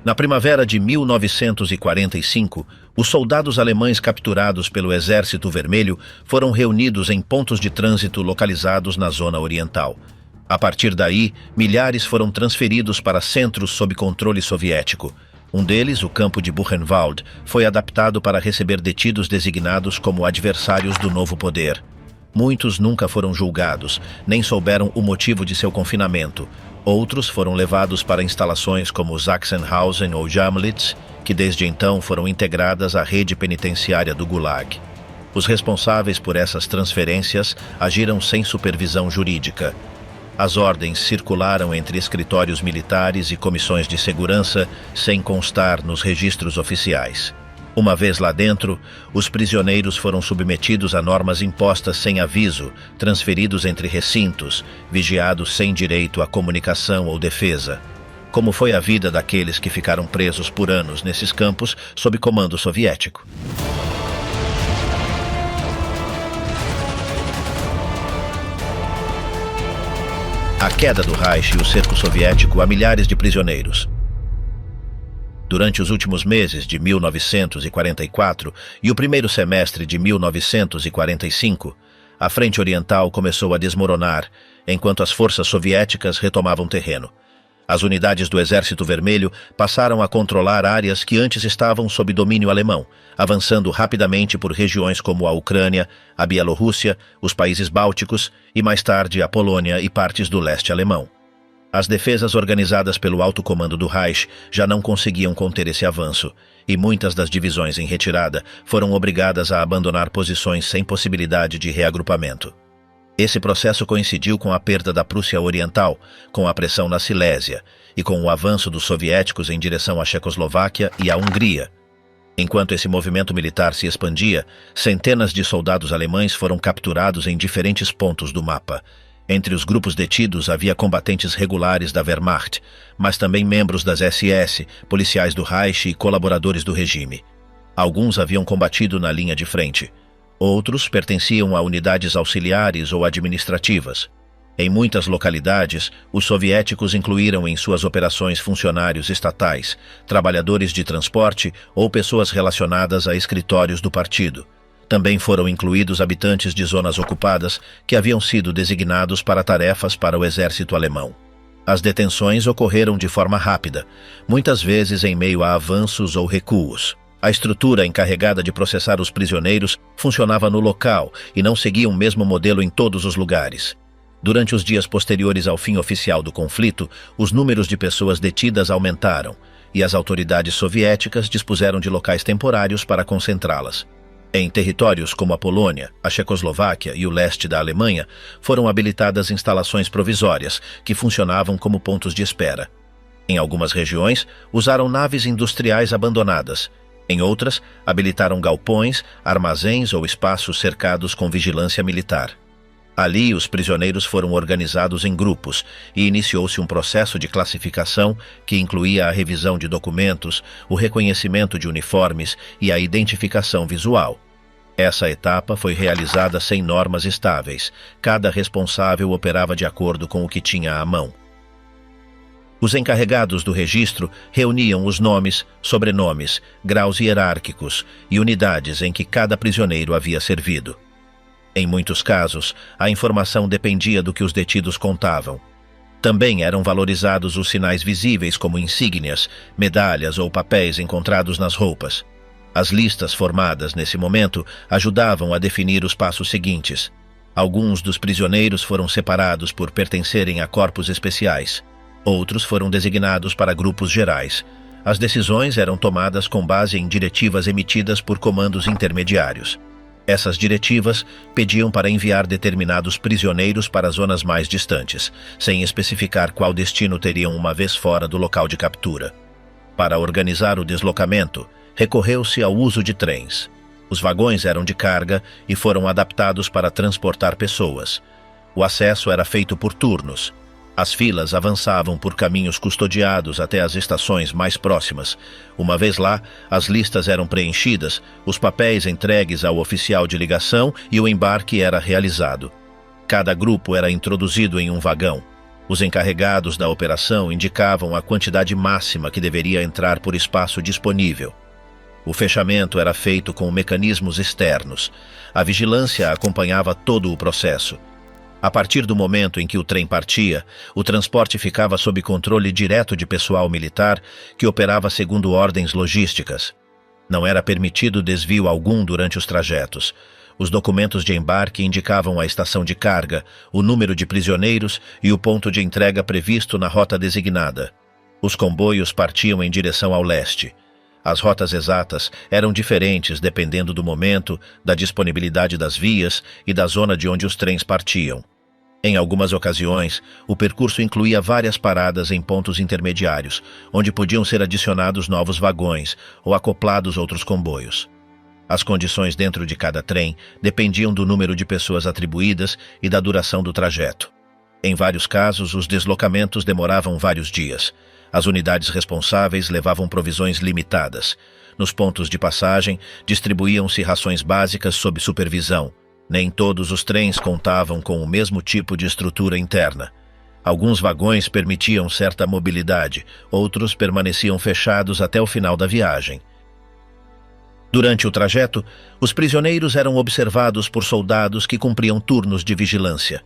Na primavera de 1945, os soldados alemães capturados pelo Exército Vermelho foram reunidos em pontos de trânsito localizados na zona oriental. A partir daí, milhares foram transferidos para centros sob controle soviético. Um deles, o campo de Buchenwald, foi adaptado para receber detidos designados como adversários do novo poder. Muitos nunca foram julgados, nem souberam o motivo de seu confinamento. Outros foram levados para instalações como Sachsenhausen ou Jamlitz, que desde então foram integradas à rede penitenciária do Gulag. Os responsáveis por essas transferências agiram sem supervisão jurídica. As ordens circularam entre escritórios militares e comissões de segurança sem constar nos registros oficiais. Uma vez lá dentro, os prisioneiros foram submetidos a normas impostas sem aviso, transferidos entre recintos, vigiados sem direito à comunicação ou defesa. Como foi a vida daqueles que ficaram presos por anos nesses campos sob comando soviético? A queda do Reich e o cerco soviético a milhares de prisioneiros. Durante os últimos meses de 1944 e o primeiro semestre de 1945, a frente oriental começou a desmoronar, enquanto as forças soviéticas retomavam terreno. As unidades do Exército Vermelho passaram a controlar áreas que antes estavam sob domínio alemão, avançando rapidamente por regiões como a Ucrânia, a Bielorrússia, os países bálticos e, mais tarde, a Polônia e partes do leste alemão. As defesas organizadas pelo alto comando do Reich já não conseguiam conter esse avanço, e muitas das divisões em retirada foram obrigadas a abandonar posições sem possibilidade de reagrupamento. Esse processo coincidiu com a perda da Prússia Oriental, com a pressão na Silésia, e com o avanço dos soviéticos em direção à Checoslováquia e à Hungria. Enquanto esse movimento militar se expandia, centenas de soldados alemães foram capturados em diferentes pontos do mapa. Entre os grupos detidos havia combatentes regulares da Wehrmacht, mas também membros das SS, policiais do Reich e colaboradores do regime. Alguns haviam combatido na linha de frente. Outros pertenciam a unidades auxiliares ou administrativas. Em muitas localidades, os soviéticos incluíram em suas operações funcionários estatais, trabalhadores de transporte ou pessoas relacionadas a escritórios do partido. Também foram incluídos habitantes de zonas ocupadas que haviam sido designados para tarefas para o exército alemão. As detenções ocorreram de forma rápida, muitas vezes em meio a avanços ou recuos. A estrutura encarregada de processar os prisioneiros funcionava no local e não seguia o mesmo modelo em todos os lugares. Durante os dias posteriores ao fim oficial do conflito, os números de pessoas detidas aumentaram e as autoridades soviéticas dispuseram de locais temporários para concentrá-las. Em territórios como a Polônia, a Checoslováquia e o leste da Alemanha, foram habilitadas instalações provisórias, que funcionavam como pontos de espera. Em algumas regiões, usaram naves industriais abandonadas. Em outras, habilitaram galpões, armazéns ou espaços cercados com vigilância militar. Ali, os prisioneiros foram organizados em grupos e iniciou-se um processo de classificação que incluía a revisão de documentos, o reconhecimento de uniformes e a identificação visual. Essa etapa foi realizada sem normas estáveis. Cada responsável operava de acordo com o que tinha à mão. Os encarregados do registro reuniam os nomes, sobrenomes, graus hierárquicos e unidades em que cada prisioneiro havia servido. Em muitos casos, a informação dependia do que os detidos contavam. Também eram valorizados os sinais visíveis como insígnias, medalhas ou papéis encontrados nas roupas. As listas formadas nesse momento ajudavam a definir os passos seguintes. Alguns dos prisioneiros foram separados por pertencerem a corpos especiais. Outros foram designados para grupos gerais. As decisões eram tomadas com base em diretivas emitidas por comandos intermediários. Essas diretivas pediam para enviar determinados prisioneiros para zonas mais distantes, sem especificar qual destino teriam uma vez fora do local de captura. Para organizar o deslocamento, recorreu-se ao uso de trens. Os vagões eram de carga e foram adaptados para transportar pessoas. O acesso era feito por turnos. As filas avançavam por caminhos custodiados até as estações mais próximas. Uma vez lá, as listas eram preenchidas, os papéis entregues ao oficial de ligação e o embarque era realizado. Cada grupo era introduzido em um vagão. Os encarregados da operação indicavam a quantidade máxima que deveria entrar por espaço disponível. O fechamento era feito com mecanismos externos. A vigilância acompanhava todo o processo. A partir do momento em que o trem partia, o transporte ficava sob controle direto de pessoal militar que operava segundo ordens logísticas. Não era permitido desvio algum durante os trajetos. Os documentos de embarque indicavam a estação de carga, o número de prisioneiros e o ponto de entrega previsto na rota designada. Os comboios partiam em direção ao leste. As rotas exatas eram diferentes dependendo do momento, da disponibilidade das vias e da zona de onde os trens partiam. Em algumas ocasiões, o percurso incluía várias paradas em pontos intermediários, onde podiam ser adicionados novos vagões ou acoplados outros comboios. As condições dentro de cada trem dependiam do número de pessoas atribuídas e da duração do trajeto. Em vários casos, os deslocamentos demoravam vários dias. As unidades responsáveis levavam provisões limitadas. Nos pontos de passagem, distribuíam-se rações básicas sob supervisão. Nem todos os trens contavam com o mesmo tipo de estrutura interna. Alguns vagões permitiam certa mobilidade, outros permaneciam fechados até o final da viagem. Durante o trajeto, os prisioneiros eram observados por soldados que cumpriam turnos de vigilância.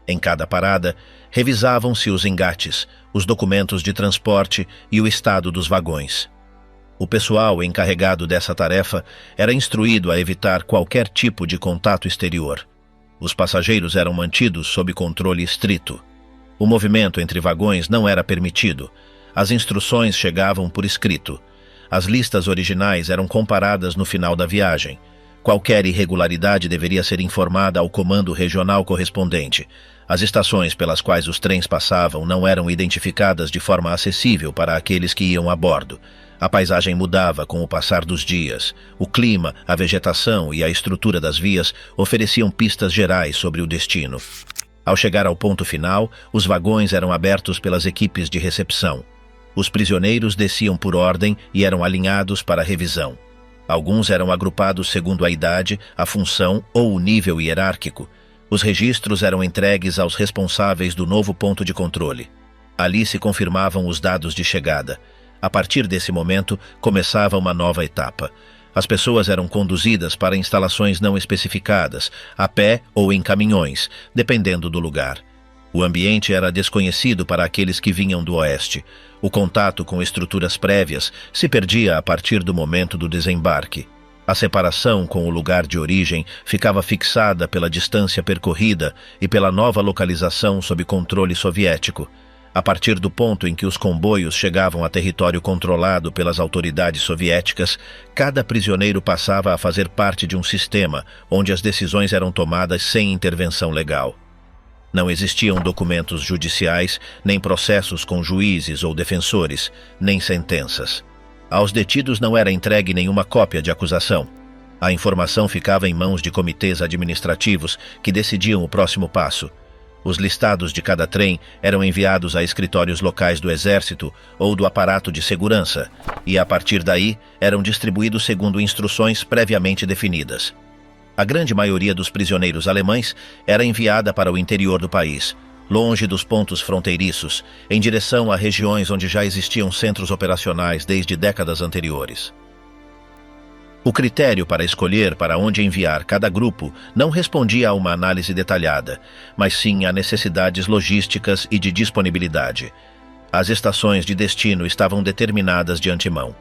Em cada parada, revisavam-se os engates, os documentos de transporte e o estado dos vagões. O pessoal encarregado dessa tarefa era instruído a evitar qualquer tipo de contato exterior. Os passageiros eram mantidos sob controle estrito. O movimento entre vagões não era permitido. As instruções chegavam por escrito. As listas originais eram comparadas no final da viagem. Qualquer irregularidade deveria ser informada ao comando regional correspondente. As estações pelas quais os trens passavam não eram identificadas de forma acessível para aqueles que iam a bordo. A paisagem mudava com o passar dos dias. O clima, a vegetação e a estrutura das vias ofereciam pistas gerais sobre o destino. Ao chegar ao ponto final, os vagões eram abertos pelas equipes de recepção. Os prisioneiros desciam por ordem e eram alinhados para a revisão. Alguns eram agrupados segundo a idade, a função ou o nível hierárquico. Os registros eram entregues aos responsáveis do novo ponto de controle. Ali se confirmavam os dados de chegada. A partir desse momento, começava uma nova etapa. As pessoas eram conduzidas para instalações não especificadas, a pé ou em caminhões, dependendo do lugar. O ambiente era desconhecido para aqueles que vinham do oeste. O contato com estruturas prévias se perdia a partir do momento do desembarque. A separação com o lugar de origem ficava fixada pela distância percorrida e pela nova localização sob controle soviético. A partir do ponto em que os comboios chegavam a território controlado pelas autoridades soviéticas, cada prisioneiro passava a fazer parte de um sistema onde as decisões eram tomadas sem intervenção legal. Não existiam documentos judiciais, nem processos com juízes ou defensores, nem sentenças. Aos detidos não era entregue nenhuma cópia de acusação. A informação ficava em mãos de comitês administrativos que decidiam o próximo passo. Os listados de cada trem eram enviados a escritórios locais do Exército ou do aparato de segurança, e a partir daí eram distribuídos segundo instruções previamente definidas. A grande maioria dos prisioneiros alemães era enviada para o interior do país, longe dos pontos fronteiriços, em direção a regiões onde já existiam centros operacionais desde décadas anteriores. O critério para escolher para onde enviar cada grupo não respondia a uma análise detalhada, mas sim a necessidades logísticas e de disponibilidade. As estações de destino estavam determinadas de antemão.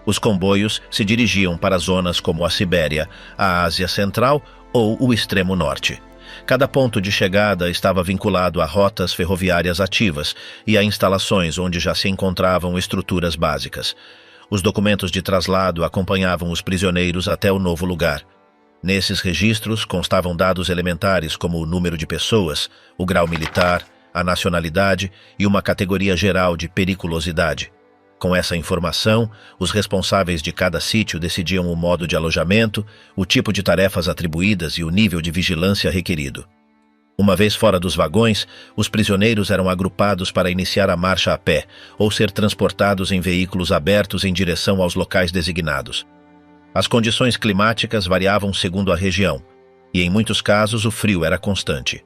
Os comboios se dirigiam para zonas como a Sibéria, a Ásia Central ou o extremo norte. Cada ponto de chegada estava vinculado a rotas ferroviárias ativas e a instalações onde já se encontravam estruturas básicas. Os documentos de traslado acompanhavam os prisioneiros até o novo lugar. Nesses registros constavam dados elementares como o número de pessoas, o grau militar, a nacionalidade e uma categoria geral de periculosidade. Com essa informação, os responsáveis de cada sítio decidiam o modo de alojamento, o tipo de tarefas atribuídas e o nível de vigilância requerido. Uma vez fora dos vagões, os prisioneiros eram agrupados para iniciar a marcha a pé ou ser transportados em veículos abertos em direção aos locais designados. As condições climáticas variavam segundo a região, e em muitos casos o frio era constante.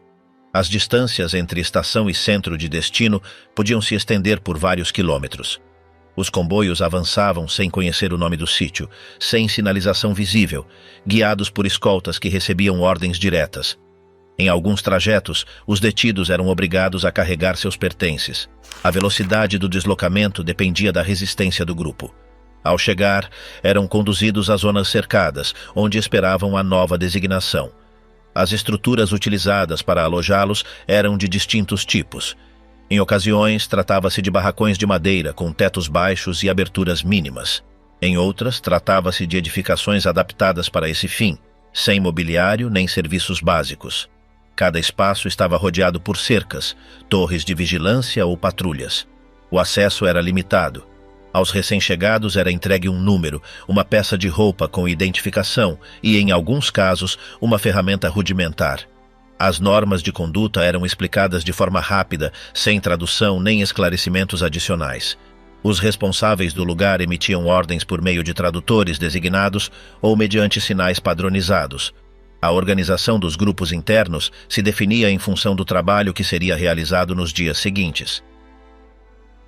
As distâncias entre estação e centro de destino podiam se estender por vários quilômetros. Os comboios avançavam sem conhecer o nome do sítio, sem sinalização visível, guiados por escoltas que recebiam ordens diretas. Em alguns trajetos, os detidos eram obrigados a carregar seus pertences. A velocidade do deslocamento dependia da resistência do grupo. Ao chegar, eram conduzidos a zonas cercadas, onde esperavam a nova designação. As estruturas utilizadas para alojá-los eram de distintos tipos. Em ocasiões, tratava-se de barracões de madeira com tetos baixos e aberturas mínimas. Em outras, tratava-se de edificações adaptadas para esse fim, sem mobiliário nem serviços básicos. Cada espaço estava rodeado por cercas, torres de vigilância ou patrulhas. O acesso era limitado. Aos recém-chegados era entregue um número, uma peça de roupa com identificação e, em alguns casos, uma ferramenta rudimentar. As normas de conduta eram explicadas de forma rápida, sem tradução nem esclarecimentos adicionais. Os responsáveis do lugar emitiam ordens por meio de tradutores designados ou mediante sinais padronizados. A organização dos grupos internos se definia em função do trabalho que seria realizado nos dias seguintes.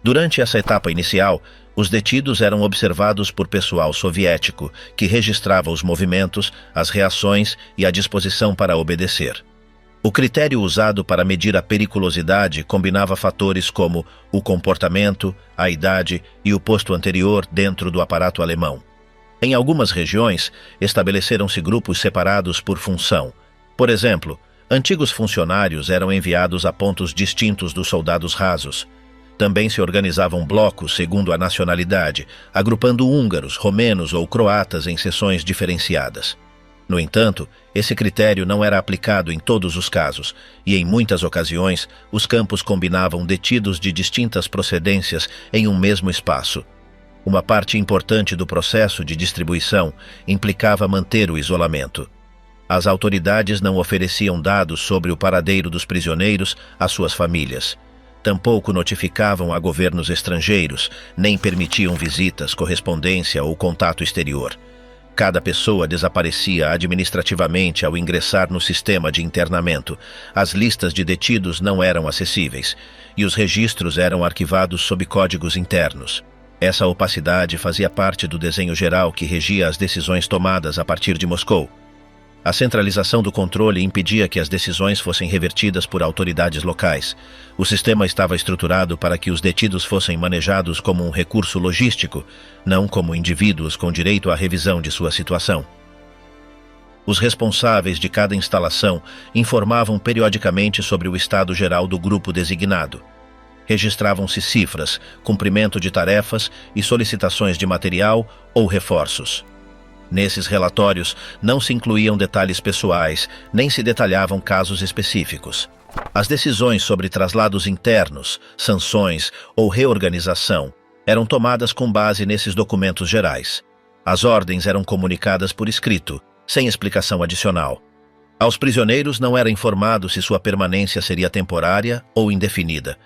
Durante essa etapa inicial, os detidos eram observados por pessoal soviético, que registrava os movimentos, as reações e a disposição para obedecer. O critério usado para medir a periculosidade combinava fatores como o comportamento, a idade e o posto anterior dentro do aparato alemão. Em algumas regiões, estabeleceram-se grupos separados por função. Por exemplo, antigos funcionários eram enviados a pontos distintos dos soldados rasos. Também se organizavam blocos segundo a nacionalidade, agrupando húngaros, romenos ou croatas em seções diferenciadas. No entanto, esse critério não era aplicado em todos os casos, e em muitas ocasiões os campos combinavam detidos de distintas procedências em um mesmo espaço. Uma parte importante do processo de distribuição implicava manter o isolamento. As autoridades não ofereciam dados sobre o paradeiro dos prisioneiros às suas famílias. Tampouco notificavam a governos estrangeiros, nem permitiam visitas, correspondência ou contato exterior. Cada pessoa desaparecia administrativamente ao ingressar no sistema de internamento. As listas de detidos não eram acessíveis, e os registros eram arquivados sob códigos internos. Essa opacidade fazia parte do desenho geral que regia as decisões tomadas a partir de Moscou. A centralização do controle impedia que as decisões fossem revertidas por autoridades locais. O sistema estava estruturado para que os detidos fossem manejados como um recurso logístico, não como indivíduos com direito à revisão de sua situação. Os responsáveis de cada instalação informavam periodicamente sobre o estado geral do grupo designado. Registravam-se cifras, cumprimento de tarefas e solicitações de material ou reforços. Nesses relatórios não se incluíam detalhes pessoais, nem se detalhavam casos específicos. As decisões sobre traslados internos, sanções ou reorganização eram tomadas com base nesses documentos gerais. As ordens eram comunicadas por escrito, sem explicação adicional. Aos prisioneiros não era informado se sua permanência seria temporária ou indefinida.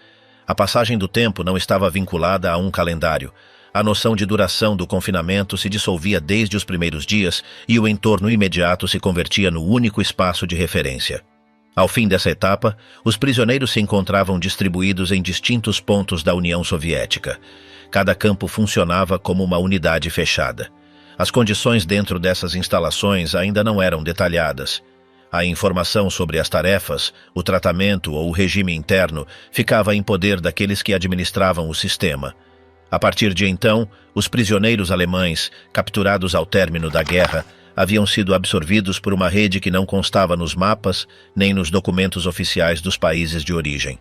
A passagem do tempo não estava vinculada a um calendário. A noção de duração do confinamento se dissolvia desde os primeiros dias e o entorno imediato se convertia no único espaço de referência. Ao fim dessa etapa, os prisioneiros se encontravam distribuídos em distintos pontos da União Soviética. Cada campo funcionava como uma unidade fechada. As condições dentro dessas instalações ainda não eram detalhadas. A informação sobre as tarefas, o tratamento ou o regime interno ficava em poder daqueles que administravam o sistema. A partir de então, os prisioneiros alemães, capturados ao término da guerra, haviam sido absorvidos por uma rede que não constava nos mapas nem nos documentos oficiais dos países de origem.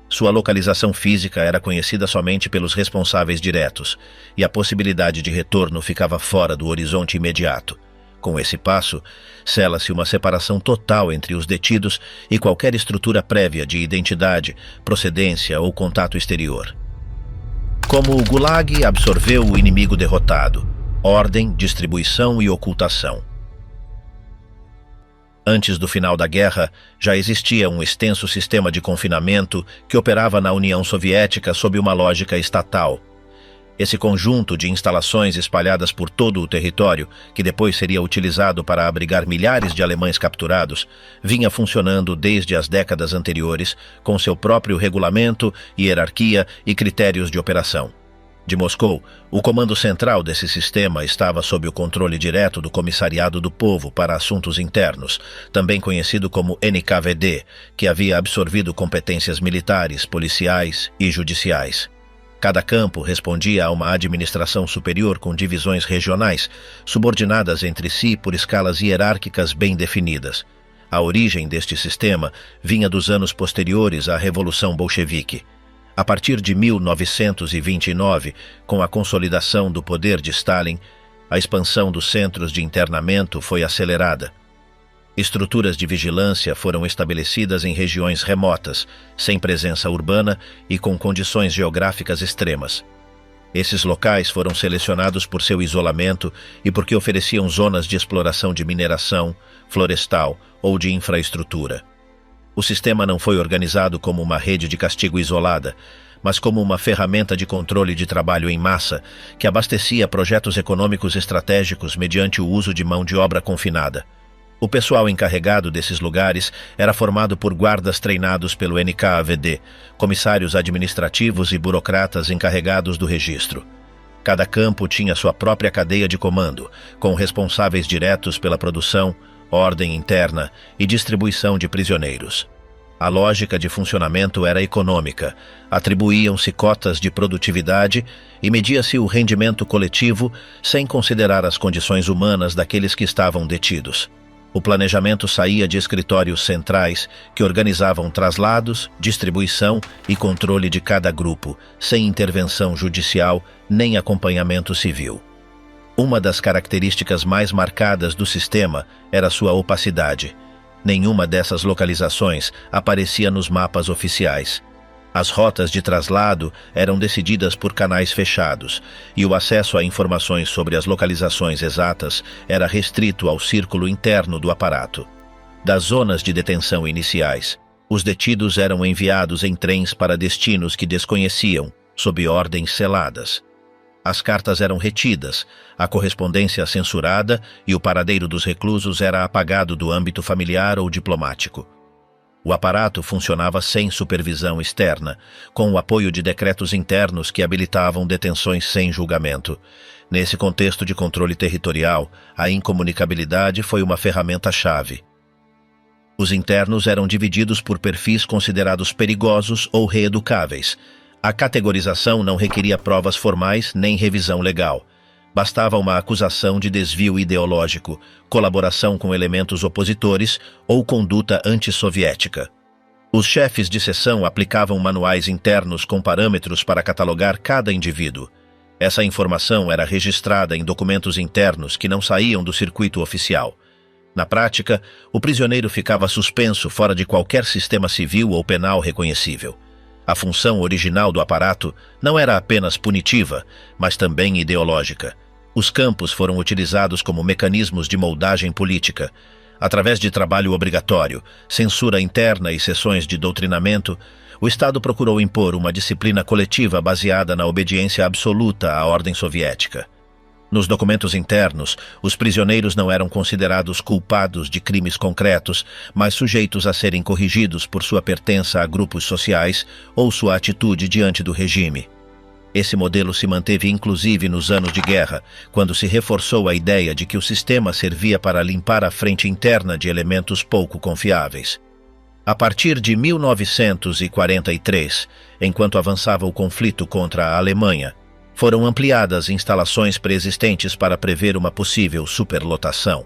Sua localização física era conhecida somente pelos responsáveis diretos, e a possibilidade de retorno ficava fora do horizonte imediato. Com esse passo, sela-se uma separação total entre os detidos e qualquer estrutura prévia de identidade, procedência ou contato exterior. Como o Gulag absorveu o inimigo derrotado: ordem, distribuição e ocultação. Antes do final da guerra, já existia um extenso sistema de confinamento que operava na União Soviética sob uma lógica estatal. Esse conjunto de instalações espalhadas por todo o território, que depois seria utilizado para abrigar milhares de alemães capturados, vinha funcionando desde as décadas anteriores, com seu próprio regulamento, hierarquia e critérios de operação. De Moscou, o comando central desse sistema estava sob o controle direto do Comissariado do Povo para Assuntos Internos, também conhecido como NKVD, que havia absorvido competências militares, policiais e judiciais. Cada campo respondia a uma administração superior com divisões regionais, subordinadas entre si por escalas hierárquicas bem definidas. A origem deste sistema vinha dos anos posteriores à Revolução Bolchevique. A partir de 1929, com a consolidação do poder de Stalin, a expansão dos centros de internamento foi acelerada. Estruturas de vigilância foram estabelecidas em regiões remotas, sem presença urbana e com condições geográficas extremas. Esses locais foram selecionados por seu isolamento e porque ofereciam zonas de exploração de mineração, florestal ou de infraestrutura. O sistema não foi organizado como uma rede de castigo isolada, mas como uma ferramenta de controle de trabalho em massa que abastecia projetos econômicos estratégicos mediante o uso de mão de obra confinada. O pessoal encarregado desses lugares era formado por guardas treinados pelo NKVD, comissários administrativos e burocratas encarregados do registro. Cada campo tinha sua própria cadeia de comando, com responsáveis diretos pela produção, ordem interna e distribuição de prisioneiros. A lógica de funcionamento era econômica, atribuíam-se cotas de produtividade e media-se o rendimento coletivo sem considerar as condições humanas daqueles que estavam detidos. O planejamento saía de escritórios centrais que organizavam traslados, distribuição e controle de cada grupo, sem intervenção judicial nem acompanhamento civil. Uma das características mais marcadas do sistema era sua opacidade. Nenhuma dessas localizações aparecia nos mapas oficiais. As rotas de traslado eram decididas por canais fechados, e o acesso a informações sobre as localizações exatas era restrito ao círculo interno do aparato. Das zonas de detenção iniciais, os detidos eram enviados em trens para destinos que desconheciam, sob ordens seladas. As cartas eram retidas, a correspondência censurada e o paradeiro dos reclusos era apagado do âmbito familiar ou diplomático. O aparato funcionava sem supervisão externa, com o apoio de decretos internos que habilitavam detenções sem julgamento. Nesse contexto de controle territorial, a incomunicabilidade foi uma ferramenta-chave. Os internos eram divididos por perfis considerados perigosos ou reeducáveis. A categorização não requeria provas formais nem revisão legal. Bastava uma acusação de desvio ideológico, colaboração com elementos opositores ou conduta antissoviética. Os chefes de seção aplicavam manuais internos com parâmetros para catalogar cada indivíduo. Essa informação era registrada em documentos internos que não saíam do circuito oficial. Na prática, o prisioneiro ficava suspenso fora de qualquer sistema civil ou penal reconhecível. A função original do aparato não era apenas punitiva, mas também ideológica. Os campos foram utilizados como mecanismos de moldagem política. Através de trabalho obrigatório, censura interna e sessões de doutrinamento, o Estado procurou impor uma disciplina coletiva baseada na obediência absoluta à ordem soviética. Nos documentos internos, os prisioneiros não eram considerados culpados de crimes concretos, mas sujeitos a serem corrigidos por sua pertença a grupos sociais ou sua atitude diante do regime. Esse modelo se manteve inclusive nos anos de guerra, quando se reforçou a ideia de que o sistema servia para limpar a frente interna de elementos pouco confiáveis. A partir de 1943, enquanto avançava o conflito contra a Alemanha, foram ampliadas instalações preexistentes para prever uma possível superlotação.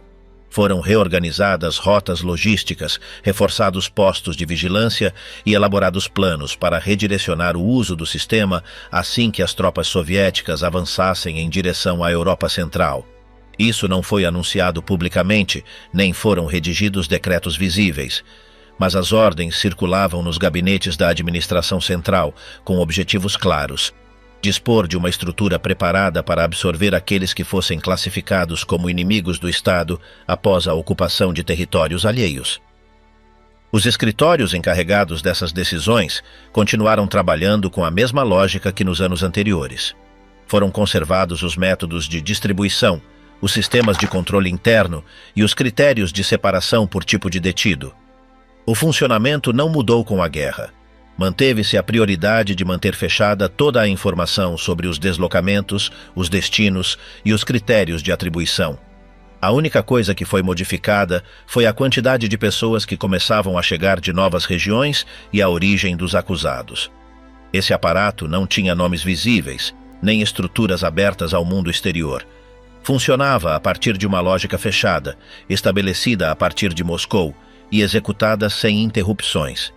Foram reorganizadas rotas logísticas, reforçados postos de vigilância e elaborados planos para redirecionar o uso do sistema assim que as tropas soviéticas avançassem em direção à Europa Central. Isso não foi anunciado publicamente, nem foram redigidos decretos visíveis, mas as ordens circulavam nos gabinetes da administração central com objetivos claros: dispor de uma estrutura preparada para absorver aqueles que fossem classificados como inimigos do Estado após a ocupação de territórios alheios. Os escritórios encarregados dessas decisões continuaram trabalhando com a mesma lógica que nos anos anteriores. Foram conservados os métodos de distribuição, os sistemas de controle interno e os critérios de separação por tipo de detido. O funcionamento não mudou com a guerra. Manteve-se a prioridade de manter fechada toda a informação sobre os deslocamentos, os destinos e os critérios de atribuição. A única coisa que foi modificada foi a quantidade de pessoas que começavam a chegar de novas regiões e a origem dos acusados. Esse aparato não tinha nomes visíveis, nem estruturas abertas ao mundo exterior. Funcionava a partir de uma lógica fechada, estabelecida a partir de Moscou e executada sem interrupções.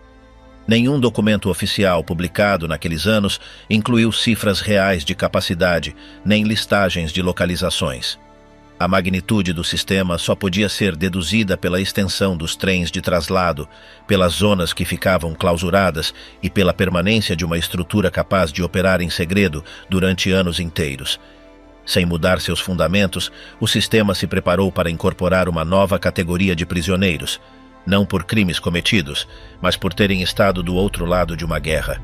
Nenhum documento oficial publicado naqueles anos incluiu cifras reais de capacidade, nem listagens de localizações. A magnitude do sistema só podia ser deduzida pela extensão dos trens de traslado, pelas zonas que ficavam clausuradas e pela permanência de uma estrutura capaz de operar em segredo durante anos inteiros. Sem mudar seus fundamentos, o sistema se preparou para incorporar uma nova categoria de prisioneiros, não por crimes cometidos, mas por terem estado do outro lado de uma guerra.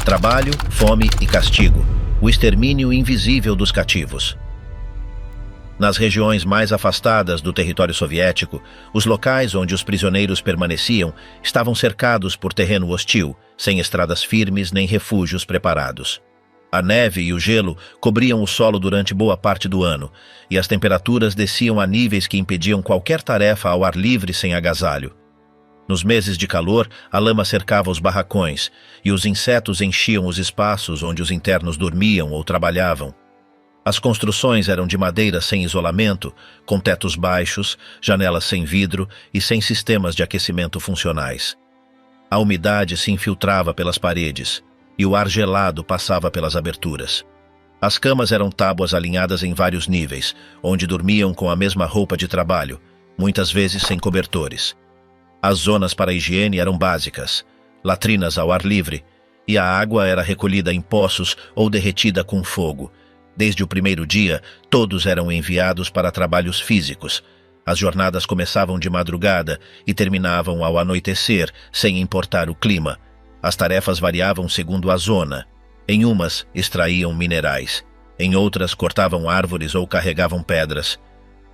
Trabalho, fome e castigo, o extermínio invisível dos cativos. Nas regiões mais afastadas do território soviético, os locais onde os prisioneiros permaneciam estavam cercados por terreno hostil, sem estradas firmes nem refúgios preparados. A neve e o gelo cobriam o solo durante boa parte do ano, e as temperaturas desciam a níveis que impediam qualquer tarefa ao ar livre sem agasalho. Nos meses de calor, a lama cercava os barracões, e os insetos enchiam os espaços onde os internos dormiam ou trabalhavam. As construções eram de madeira sem isolamento, com tetos baixos, janelas sem vidro e sem sistemas de aquecimento funcionais. A umidade se infiltrava pelas paredes, e o ar gelado passava pelas aberturas. As camas eram tábuas alinhadas em vários níveis, onde dormiam com a mesma roupa de trabalho, muitas vezes sem cobertores. As zonas para a higiene eram básicas, latrinas ao ar livre, e a água era recolhida em poços ou derretida com fogo. Desde o primeiro dia, todos eram enviados para trabalhos físicos. As jornadas começavam de madrugada e terminavam ao anoitecer, sem importar o clima. As tarefas variavam segundo a zona. Em umas, extraíam minerais. Em outras, cortavam árvores ou carregavam pedras.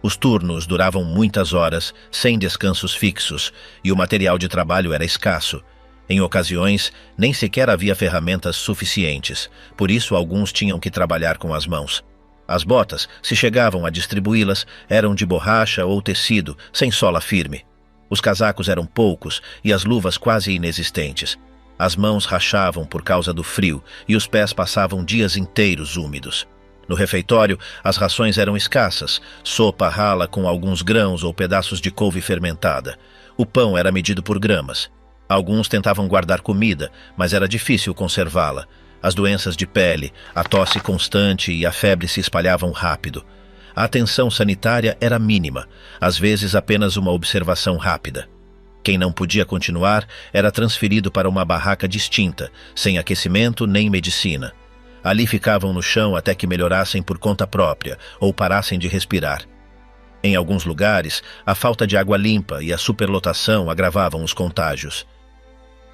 Os turnos duravam muitas horas, sem descansos fixos, e o material de trabalho era escasso. Em ocasiões, nem sequer havia ferramentas suficientes, por isso alguns tinham que trabalhar com as mãos. As botas, se chegavam a distribuí-las, eram de borracha ou tecido, sem sola firme. Os casacos eram poucos e as luvas quase inexistentes. As mãos rachavam por causa do frio e os pés passavam dias inteiros úmidos. No refeitório, as rações eram escassas, sopa rala com alguns grãos ou pedaços de couve fermentada. O pão era medido por gramas. Alguns tentavam guardar comida, mas era difícil conservá-la. As doenças de pele, a tosse constante e a febre se espalhavam rápido. A atenção sanitária era mínima, às vezes apenas uma observação rápida. Quem não podia continuar era transferido para uma barraca distinta, sem aquecimento nem medicina. Ali ficavam no chão até que melhorassem por conta própria ou parassem de respirar. Em alguns lugares, a falta de água limpa e a superlotação agravavam os contágios.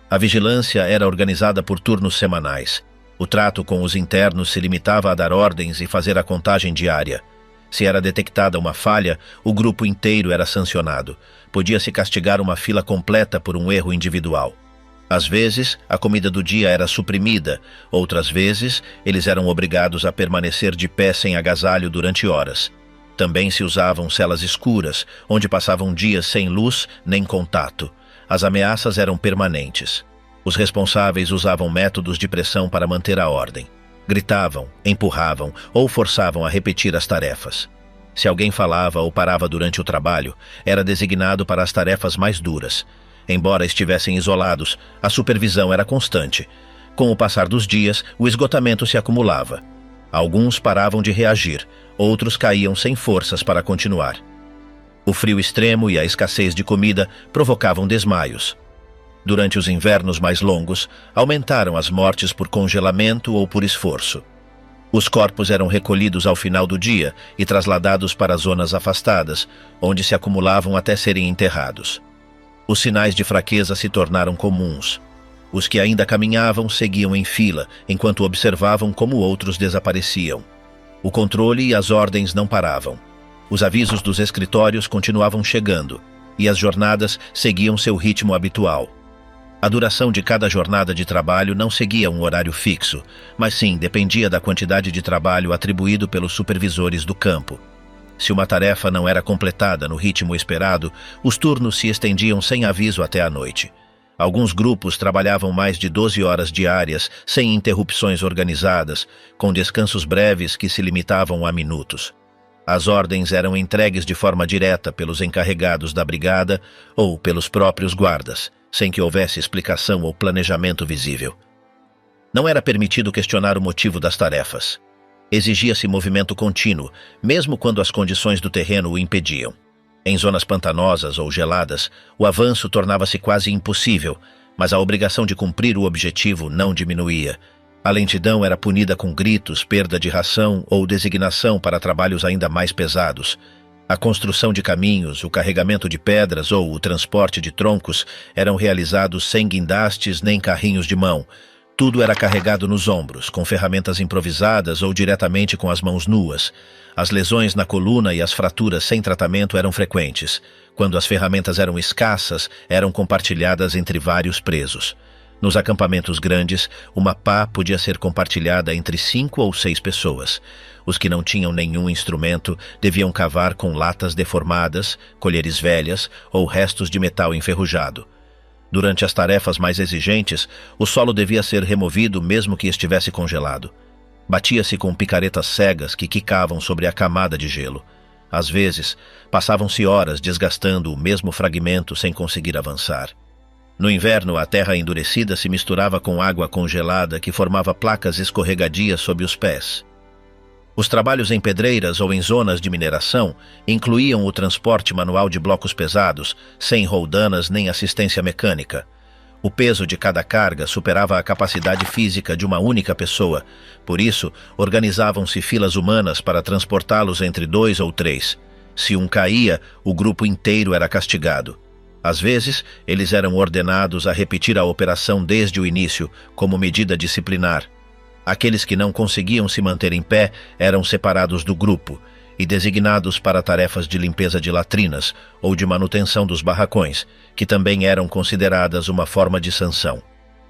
A vigilância era organizada por turnos semanais. O trato com os internos se limitava a dar ordens e fazer a contagem diária. Se era detectada uma falha, o grupo inteiro era sancionado. Podia-se castigar uma fila completa por um erro individual. Às vezes, a comida do dia era suprimida, outras vezes, eles eram obrigados a permanecer de pé sem agasalho durante horas. Também se usavam celas escuras, onde passavam dias sem luz nem contato. As ameaças eram permanentes. Os responsáveis usavam métodos de pressão para manter a ordem. Gritavam, empurravam ou forçavam a repetir as tarefas. Se alguém falava ou parava durante o trabalho, era designado para as tarefas mais duras. Embora estivessem isolados, a supervisão era constante. Com o passar dos dias, o esgotamento se acumulava. Alguns paravam de reagir, outros caíam sem forças para continuar. O frio extremo e a escassez de comida provocavam desmaios. Durante os invernos mais longos, aumentaram as mortes por congelamento ou por esforço. Os corpos eram recolhidos ao final do dia e trasladados para zonas afastadas, onde se acumulavam até serem enterrados. Os sinais de fraqueza se tornaram comuns. Os que ainda caminhavam seguiam em fila, enquanto observavam como outros desapareciam. O controle e as ordens não paravam. Os avisos dos escritórios continuavam chegando, e as jornadas seguiam seu ritmo habitual. A duração de cada jornada de trabalho não seguia um horário fixo, mas sim dependia da quantidade de trabalho atribuído pelos supervisores do campo. Se uma tarefa não era completada no ritmo esperado, os turnos se estendiam sem aviso até a noite. Alguns grupos trabalhavam mais de 12 horas diárias, sem interrupções organizadas, com descansos breves que se limitavam a minutos. As ordens eram entregues de forma direta pelos encarregados da brigada ou pelos próprios guardas, sem que houvesse explicação ou planejamento visível. Não era permitido questionar o motivo das tarefas. Exigia-se movimento contínuo, mesmo quando as condições do terreno o impediam. Em zonas pantanosas ou geladas, o avanço tornava-se quase impossível, mas a obrigação de cumprir o objetivo não diminuía. A lentidão era punida com gritos, perda de ração ou designação para trabalhos ainda mais pesados. A construção de caminhos, o carregamento de pedras ou o transporte de troncos eram realizados sem guindastes nem carrinhos de mão. Tudo era carregado nos ombros, com ferramentas improvisadas ou diretamente com as mãos nuas. As lesões na coluna e as fraturas sem tratamento eram frequentes. Quando as ferramentas eram escassas, eram compartilhadas entre vários presos. Nos acampamentos grandes, uma pá podia ser compartilhada entre 5 ou 6 pessoas. Os que não tinham nenhum instrumento deviam cavar com latas deformadas, colheres velhas ou restos de metal enferrujado. Durante as tarefas mais exigentes, o solo devia ser removido mesmo que estivesse congelado. Batia-se com picaretas cegas que quicavam sobre a camada de gelo. Às vezes, passavam-se horas desgastando o mesmo fragmento sem conseguir avançar. No inverno, a terra endurecida se misturava com água congelada que formava placas escorregadias sob os pés. Os trabalhos em pedreiras ou em zonas de mineração incluíam o transporte manual de blocos pesados, sem roldanas nem assistência mecânica. O peso de cada carga superava a capacidade física de uma única pessoa, por isso organizavam-se filas humanas para transportá-los entre 2 ou 3. Se um caía, o grupo inteiro era castigado. Às vezes, eles eram ordenados a repetir a operação desde o início, como medida disciplinar. Aqueles que não conseguiam se manter em pé eram separados do grupo e designados para tarefas de limpeza de latrinas ou de manutenção dos barracões, que também eram consideradas uma forma de sanção.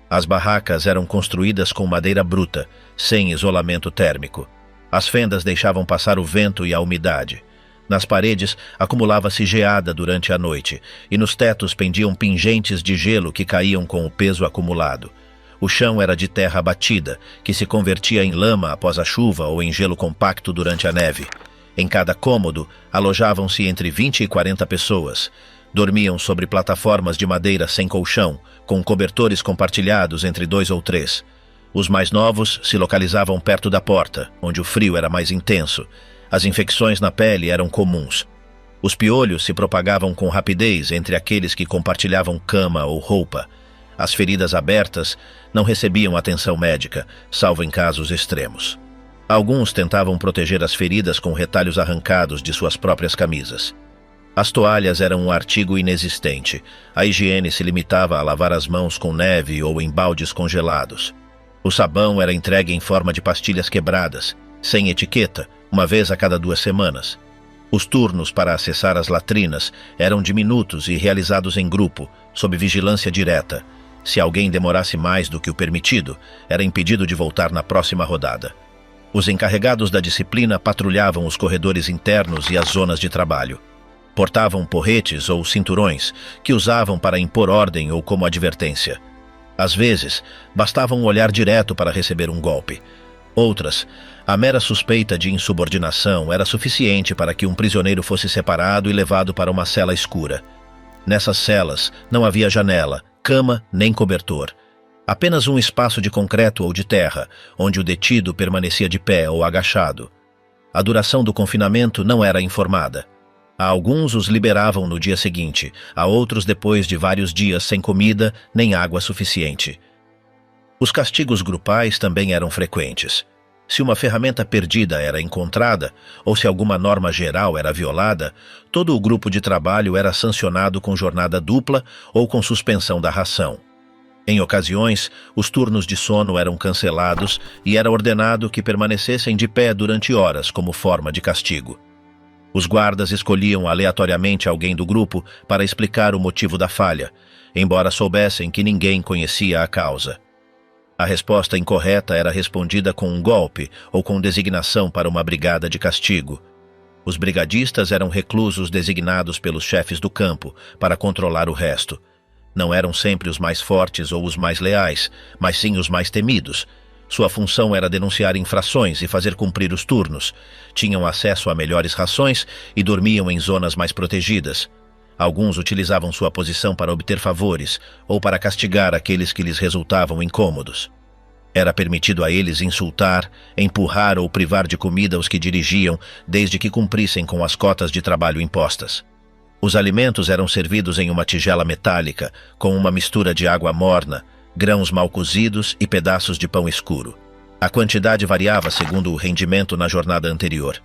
As barracas eram construídas com madeira bruta, sem isolamento térmico. As fendas deixavam passar o vento e a umidade. Nas paredes acumulava-se geada durante a noite e nos tetos pendiam pingentes de gelo que caíam com o peso acumulado. O chão era de terra batida, que se convertia em lama após a chuva ou em gelo compacto durante a neve. Em cada cômodo, alojavam-se entre 20 e 40 pessoas. Dormiam sobre plataformas de madeira sem colchão, com cobertores compartilhados entre 2 ou 3. Os mais novos se localizavam perto da porta, onde o frio era mais intenso. As infecções na pele eram comuns. Os piolhos se propagavam com rapidez entre aqueles que compartilhavam cama ou roupa. As feridas abertas não recebiam atenção médica, salvo em casos extremos. Alguns tentavam proteger as feridas com retalhos arrancados de suas próprias camisas. As toalhas eram um artigo inexistente. A higiene se limitava a lavar as mãos com neve ou em baldes congelados. O sabão era entregue em forma de pastilhas quebradas, sem etiqueta, uma vez a cada 2 semanas. Os turnos para acessar as latrinas eram diminutos e realizados em grupo, sob vigilância direta. Se alguém demorasse mais do que o permitido, era impedido de voltar na próxima rodada. Os encarregados da disciplina patrulhavam os corredores internos e as zonas de trabalho. Portavam porretes ou cinturões, que usavam para impor ordem ou como advertência. Às vezes, bastava um olhar direto para receber um golpe. Outras, a mera suspeita de insubordinação era suficiente para que um prisioneiro fosse separado e levado para uma cela escura. Nessas celas não havia janela, cama nem cobertor. Apenas um espaço de concreto ou de terra, onde o detido permanecia de pé ou agachado. A duração do confinamento não era informada. A alguns os liberavam no dia seguinte, a outros depois de vários dias sem comida nem água suficiente. Os castigos grupais também eram frequentes. Se uma ferramenta perdida era encontrada, ou se alguma norma geral era violada, todo o grupo de trabalho era sancionado com jornada dupla ou com suspensão da ração. Em ocasiões, os turnos de sono eram cancelados e era ordenado que permanecessem de pé durante horas como forma de castigo. Os guardas escolhiam aleatoriamente alguém do grupo para explicar o motivo da falha, embora soubessem que ninguém conhecia a causa. A resposta incorreta era respondida com um golpe ou com designação para uma brigada de castigo. Os brigadistas eram reclusos designados pelos chefes do campo para controlar o resto. Não eram sempre os mais fortes ou os mais leais, mas sim os mais temidos. Sua função era denunciar infrações e fazer cumprir os turnos. Tinham acesso a melhores rações e dormiam em zonas mais protegidas. Alguns utilizavam sua posição para obter favores ou para castigar aqueles que lhes resultavam incômodos. Era permitido a eles insultar, empurrar ou privar de comida os que dirigiam, desde que cumprissem com as cotas de trabalho impostas. Os alimentos eram servidos em uma tigela metálica, com uma mistura de água morna, grãos mal cozidos e pedaços de pão escuro. A quantidade variava segundo o rendimento na jornada anterior.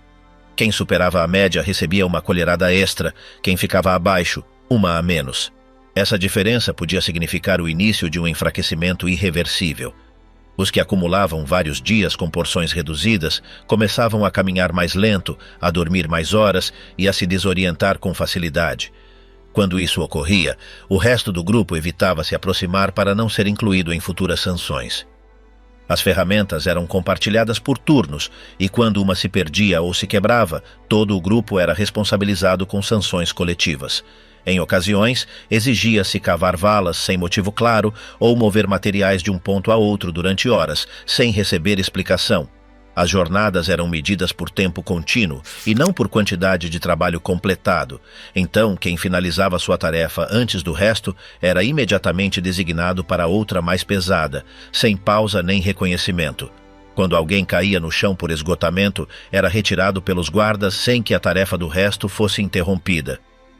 Quem superava a média recebia uma colherada extra, quem ficava abaixo, uma a menos. Essa diferença podia significar o início de um enfraquecimento irreversível. Os que acumulavam vários dias com porções reduzidas começavam a caminhar mais lento, a dormir mais horas e a se desorientar com facilidade. Quando isso ocorria, o resto do grupo evitava se aproximar para não ser incluído em futuras sanções. As ferramentas eram compartilhadas por turnos e quando uma se perdia ou se quebrava, todo o grupo era responsabilizado com sanções coletivas. Em ocasiões, exigia-se cavar valas sem motivo claro ou mover materiais de um ponto a outro durante horas, sem receber explicação. As jornadas eram medidas por tempo contínuo e não por quantidade de trabalho completado. Então, quem finalizava sua tarefa antes do resto era imediatamente designado para outra mais pesada, sem pausa nem reconhecimento. Quando alguém caía no chão por esgotamento, era retirado pelos guardas sem que a tarefa do resto fosse interrompida.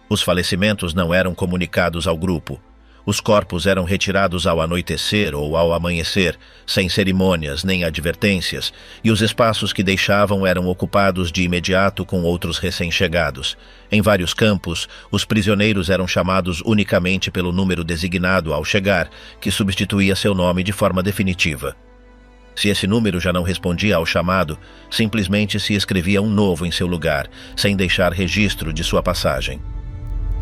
Os falecimentos não eram comunicados ao grupo. Os corpos eram retirados ao anoitecer ou ao amanhecer, sem cerimônias nem advertências, e os espaços que deixavam eram ocupados de imediato com outros recém-chegados. Em vários campos, os prisioneiros eram chamados unicamente pelo número designado ao chegar, que substituía seu nome de forma definitiva. Se esse número já não respondia ao chamado, simplesmente se escrevia um novo em seu lugar, sem deixar registro de sua passagem.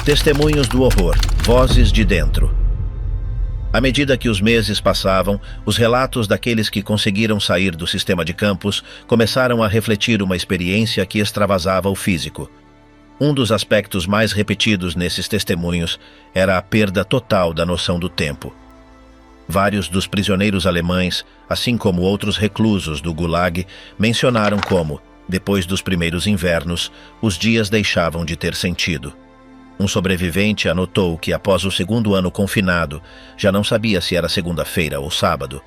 Testemunhos do horror, vozes de dentro. À medida que os meses passavam, os relatos daqueles que conseguiram sair do sistema de campos começaram a refletir uma experiência que extravasava o físico. Um dos aspectos mais repetidos nesses testemunhos era a perda total da noção do tempo. Vários dos prisioneiros alemães, assim como outros reclusos do Gulag, mencionaram como, depois dos primeiros invernos, os dias deixavam de ter sentido. Um sobrevivente anotou que após o segundo ano confinado, já não sabia se era segunda-feira ou sábado,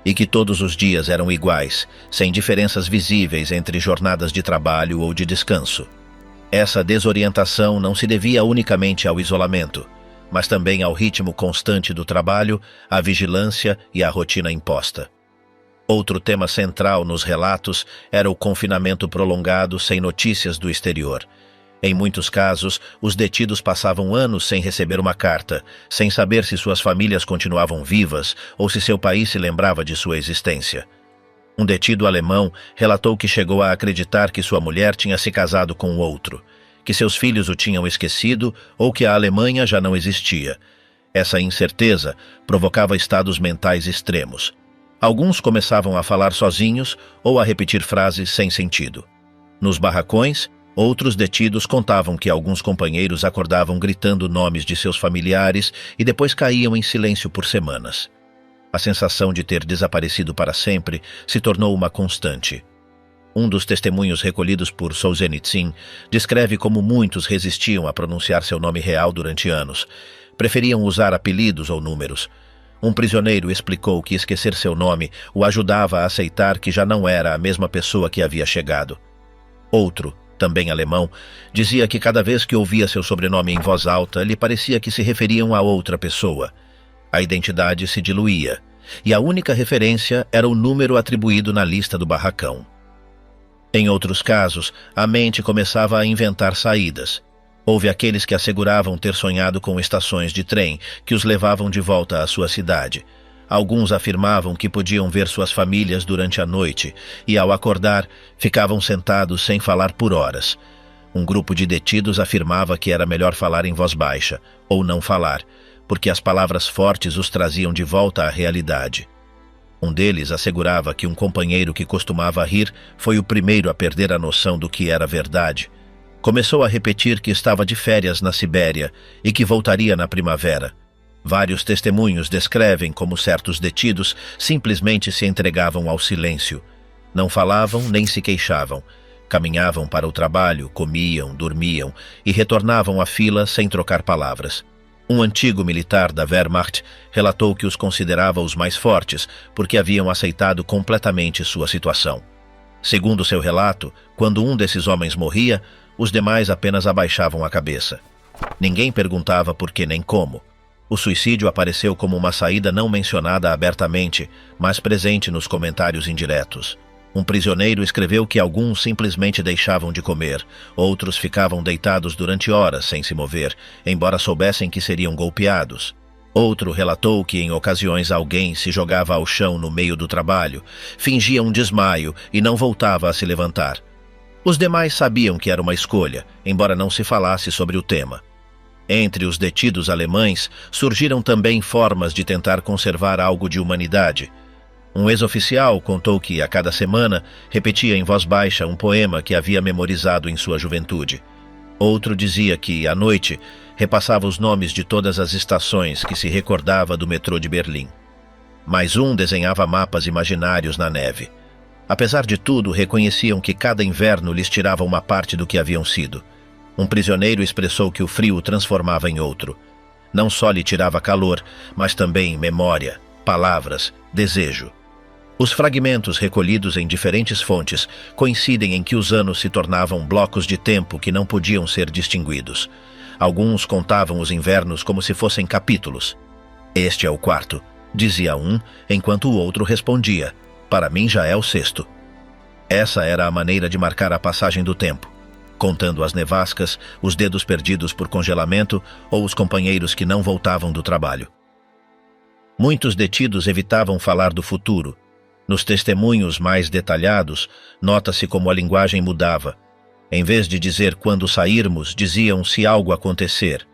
e que todos os dias eram iguais, sem diferenças visíveis entre jornadas de trabalho ou de descanso. Essa desorientação não se devia unicamente ao isolamento, mas também ao ritmo constante do trabalho, à vigilância e à rotina imposta. Outro tema central nos relatos era o confinamento prolongado sem notícias do exterior. Em muitos casos, os detidos passavam anos sem receber uma carta, sem saber se suas famílias continuavam vivas ou se seu país se lembrava de sua existência. Um detido alemão relatou que chegou a acreditar que sua mulher tinha se casado com outro, que seus filhos o tinham esquecido ou que a Alemanha já não existia. Essa incerteza provocava estados mentais extremos. Alguns começavam a falar sozinhos ou a repetir frases sem sentido. Nos barracões, outros detidos contavam que alguns companheiros acordavam gritando nomes de seus familiares e depois caíam em silêncio por semanas. A sensação de ter desaparecido para sempre se tornou uma constante. Um dos testemunhos recolhidos por Solzhenitsyn descreve como muitos resistiam a pronunciar seu nome real durante anos. Preferiam usar apelidos ou números. Um prisioneiro explicou que esquecer seu nome o ajudava a aceitar que já não era a mesma pessoa que havia chegado. Outro, também alemão, dizia que cada vez que ouvia seu sobrenome em voz alta, lhe parecia que se referiam a outra pessoa. A identidade se diluía, e a única referência era o número atribuído na lista do barracão. Em outros casos, a mente começava a inventar saídas. Houve aqueles que asseguravam ter sonhado com estações de trem que os levavam de volta à sua cidade. Alguns afirmavam que podiam ver suas famílias durante a noite e, ao acordar, ficavam sentados sem falar por horas. Um grupo de detidos afirmava que era melhor falar em voz baixa, ou não falar, porque as palavras fortes os traziam de volta à realidade. Um deles assegurava que um companheiro que costumava rir foi o primeiro a perder a noção do que era verdade. Começou a repetir que estava de férias na Sibéria e que voltaria na primavera. Vários testemunhos descrevem como certos detidos simplesmente se entregavam ao silêncio. Não falavam nem se queixavam. Caminhavam para o trabalho, comiam, dormiam e retornavam à fila sem trocar palavras. Um antigo militar da Wehrmacht relatou que os considerava os mais fortes porque haviam aceitado completamente sua situação. Segundo seu relato, quando um desses homens morria, os demais apenas abaixavam a cabeça. Ninguém perguntava por que nem como. O suicídio apareceu como uma saída não mencionada abertamente, mas presente nos comentários indiretos. Um prisioneiro escreveu que alguns simplesmente deixavam de comer, outros ficavam deitados durante horas sem se mover, embora soubessem que seriam golpeados. Outro relatou que em ocasiões alguém se jogava ao chão no meio do trabalho, fingia um desmaio e não voltava a se levantar. Os demais sabiam que era uma escolha, embora não se falasse sobre o tema. Entre os detidos alemães, surgiram também formas de tentar conservar algo de humanidade. Um ex-oficial contou que, a cada semana, repetia em voz baixa um poema que havia memorizado em sua juventude. Outro dizia que, à noite, repassava os nomes de todas as estações que se recordava do metrô de Berlim. Mais um desenhava mapas imaginários na neve. Apesar de tudo, reconheciam que cada inverno lhes tirava uma parte do que haviam sido. Um prisioneiro expressou que o frio o transformava em outro. Não só lhe tirava calor, mas também memória, palavras, desejo. Os fragmentos recolhidos em diferentes fontes coincidem em que os anos se tornavam blocos de tempo que não podiam ser distinguidos. Alguns contavam os invernos como se fossem capítulos. "Este é o quarto", dizia um, enquanto o outro respondia, "Para mim já é o sexto". Essa era a maneira de marcar a passagem do tempo, contando as nevascas, os dedos perdidos por congelamento ou os companheiros que não voltavam do trabalho. Muitos detidos evitavam falar do futuro. Nos testemunhos mais detalhados, nota-se como a linguagem mudava. Em vez de dizer "quando sairmos", diziam "se algo acontecer".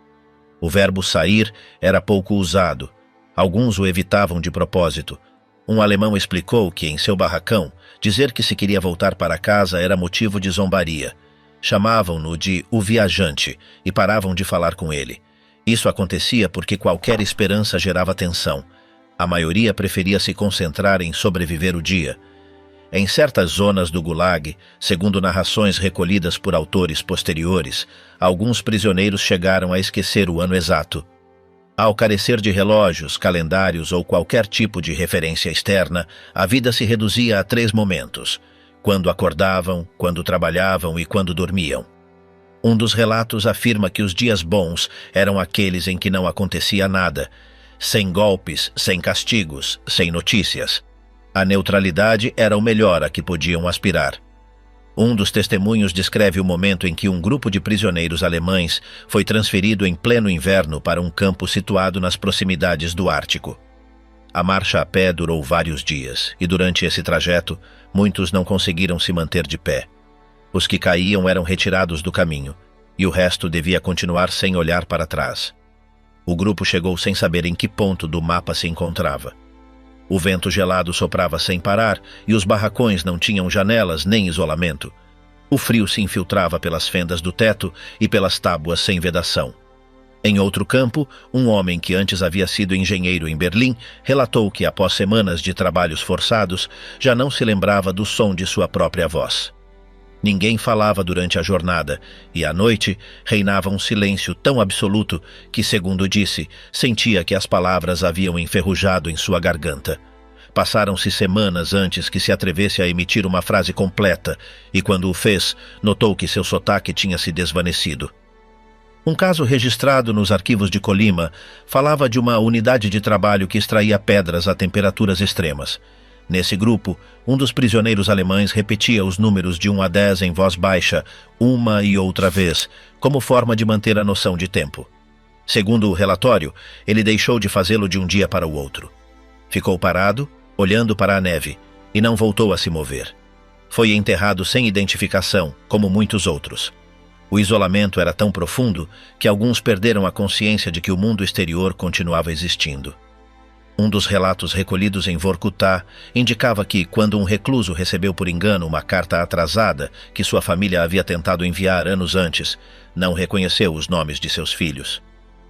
O verbo sair era pouco usado. Alguns o evitavam de propósito. Um alemão explicou que, em seu barracão, dizer que se queria voltar para casa era motivo de zombaria. Chamavam-no de "o viajante" e paravam de falar com ele. Isso acontecia porque qualquer esperança gerava tensão. A maioria preferia se concentrar em sobreviver o dia. Em certas zonas do Gulag, segundo narrações recolhidas por autores posteriores, alguns prisioneiros chegaram a esquecer o ano exato. Ao carecer de relógios, calendários ou qualquer tipo de referência externa, a vida se reduzia a 3 momentos: quando acordavam, quando trabalhavam e quando dormiam. Um dos relatos afirma que os dias bons eram aqueles em que não acontecia nada, sem golpes, sem castigos, sem notícias. A neutralidade era o melhor a que podiam aspirar. Um dos testemunhos descreve o momento em que um grupo de prisioneiros alemães foi transferido em pleno inverno para um campo situado nas proximidades do Ártico. A marcha a pé durou vários dias, e durante esse trajeto, muitos não conseguiram se manter de pé. Os que caíam eram retirados do caminho, e o resto devia continuar sem olhar para trás. O grupo chegou sem saber em que ponto do mapa se encontrava. O vento gelado soprava sem parar, e os barracões não tinham janelas nem isolamento. O frio se infiltrava pelas fendas do teto e pelas tábuas sem vedação. Em outro campo, um homem que antes havia sido engenheiro em Berlim relatou que, após semanas de trabalhos forçados, já não se lembrava do som de sua própria voz. Ninguém falava durante a jornada, e à noite reinava um silêncio tão absoluto que, segundo disse, sentia que as palavras haviam enferrujado em sua garganta. Passaram-se semanas antes que se atrevesse a emitir uma frase completa, e quando o fez, notou que seu sotaque tinha se desvanecido. Um caso registrado nos arquivos de Colima falava de uma unidade de trabalho que extraía pedras a temperaturas extremas. Nesse grupo, um dos prisioneiros alemães repetia os números de 1 a 10 em voz baixa, uma e outra vez, como forma de manter a noção de tempo. Segundo o relatório, ele deixou de fazê-lo de um dia para o outro. Ficou parado, olhando para a neve, e não voltou a se mover. Foi enterrado sem identificação, como muitos outros. O isolamento era tão profundo que alguns perderam a consciência de que o mundo exterior continuava existindo. Um dos relatos recolhidos em Vorkutá indicava que, quando um recluso recebeu por engano uma carta atrasada que sua família havia tentado enviar anos antes, não reconheceu os nomes de seus filhos.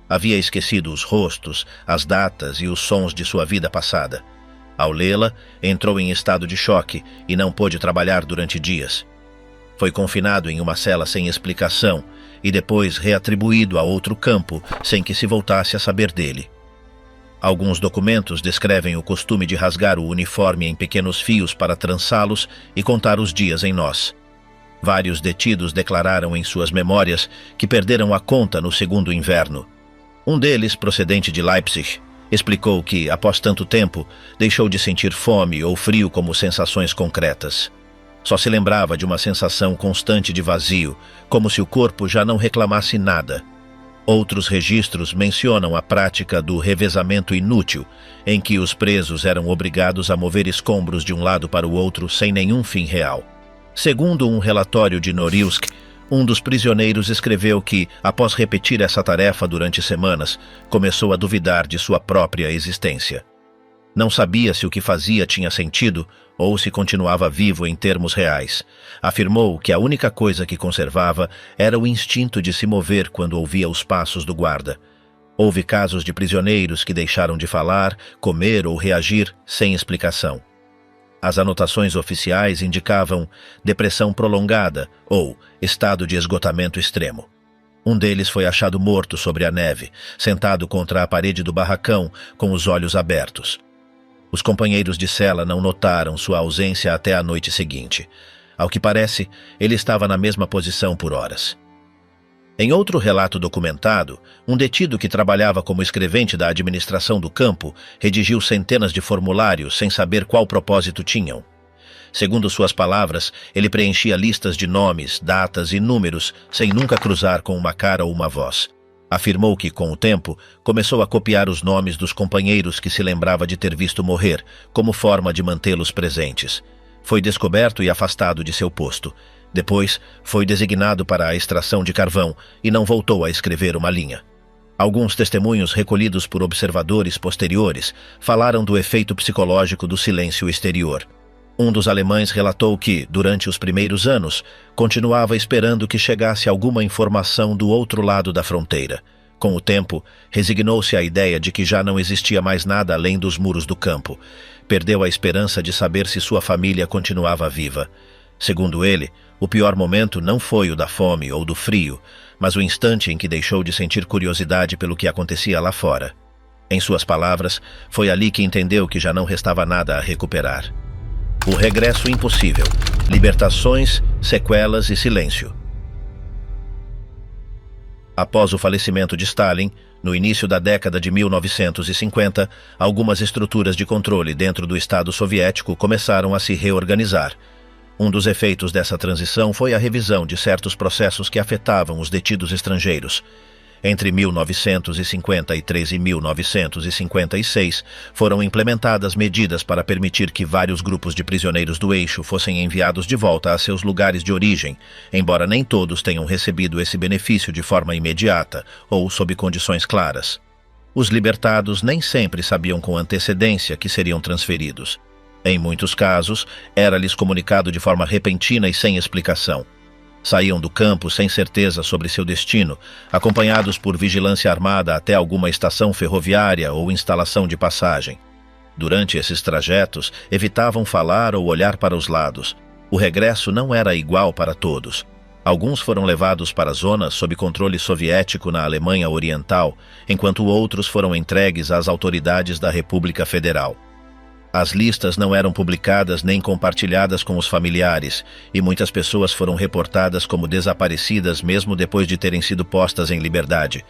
Havia esquecido os rostos, as datas e os sons de sua vida passada. Ao lê-la, entrou em estado de choque e não pôde trabalhar durante dias. Foi confinado em uma cela sem explicação e depois reatribuído a outro campo sem que se voltasse a saber dele. Alguns documentos descrevem o costume de rasgar o uniforme em pequenos fios para trançá-los e contar os dias em nós. Vários detidos declararam em suas memórias que perderam a conta no segundo inverno. Um deles, procedente de Leipzig, explicou que, após tanto tempo, deixou de sentir fome ou frio como sensações concretas. Só se lembrava de uma sensação constante de vazio, como se o corpo já não reclamasse nada. Outros registros mencionam a prática do revezamento inútil, em que os presos eram obrigados a mover escombros de um lado para o outro sem nenhum fim real. Segundo um relatório de Norilsk, um dos prisioneiros escreveu que, após repetir essa tarefa durante semanas, começou a duvidar de sua própria existência. Não sabia se o que fazia tinha sentido ou se continuava vivo em termos reais. Afirmou que a única coisa que conservava era o instinto de se mover quando ouvia os passos do guarda. Houve casos de prisioneiros que deixaram de falar, comer ou reagir sem explicação. As anotações oficiais indicavam depressão prolongada ou estado de esgotamento extremo. Um deles foi achado morto sobre a neve, sentado contra a parede do barracão, com os olhos abertos. Os companheiros de cela não notaram sua ausência até a noite seguinte. Ao que parece, ele estava na mesma posição por horas. Em outro relato documentado, um detido que trabalhava como escrevente da administração do campo redigiu centenas de formulários sem saber qual propósito tinham. Segundo suas palavras, ele preenchia listas de nomes, datas e números sem nunca cruzar com uma cara ou uma voz. Afirmou que, com o tempo, começou a copiar os nomes dos companheiros que se lembrava de ter visto morrer, como forma de mantê-los presentes. Foi descoberto e afastado de seu posto. Depois, foi designado para a extração de carvão e não voltou a escrever uma linha. Alguns testemunhos recolhidos por observadores posteriores falaram do efeito psicológico do silêncio exterior. Um dos alemães relatou que, durante os primeiros anos, continuava esperando que chegasse alguma informação do outro lado da fronteira. Com o tempo, resignou-se à ideia de que já não existia mais nada além dos muros do campo. Perdeu a esperança de saber se sua família continuava viva. Segundo ele, o pior momento não foi o da fome ou do frio, mas o instante em que deixou de sentir curiosidade pelo que acontecia lá fora. Em suas palavras, foi ali que entendeu que já não restava nada a recuperar. O regresso impossível, libertações, sequelas e silêncio. Após o falecimento de Stalin, no início da década de 1950, algumas estruturas de controle dentro do Estado soviético começaram a se reorganizar. Um dos efeitos dessa transição foi a revisão de certos processos que afetavam os detidos estrangeiros. Entre 1953 e 1956, foram implementadas medidas para permitir que vários grupos de prisioneiros do eixo fossem enviados de volta a seus lugares de origem, embora nem todos tenham recebido esse benefício de forma imediata ou sob condições claras. Os libertados nem sempre sabiam com antecedência que seriam transferidos. Em muitos casos, era-lhes comunicado de forma repentina e sem explicação. Saíam do campo sem certeza sobre seu destino, acompanhados por vigilância armada até alguma estação ferroviária ou instalação de passagem. Durante esses trajetos, evitavam falar ou olhar para os lados. O regresso não era igual para todos. Alguns foram levados para zonas sob controle soviético na Alemanha Oriental, enquanto outros foram entregues às autoridades da República Federal. As listas não eram publicadas nem compartilhadas com os familiares, e muitas pessoas foram reportadas como desaparecidas mesmo depois de terem sido postas em liberdade.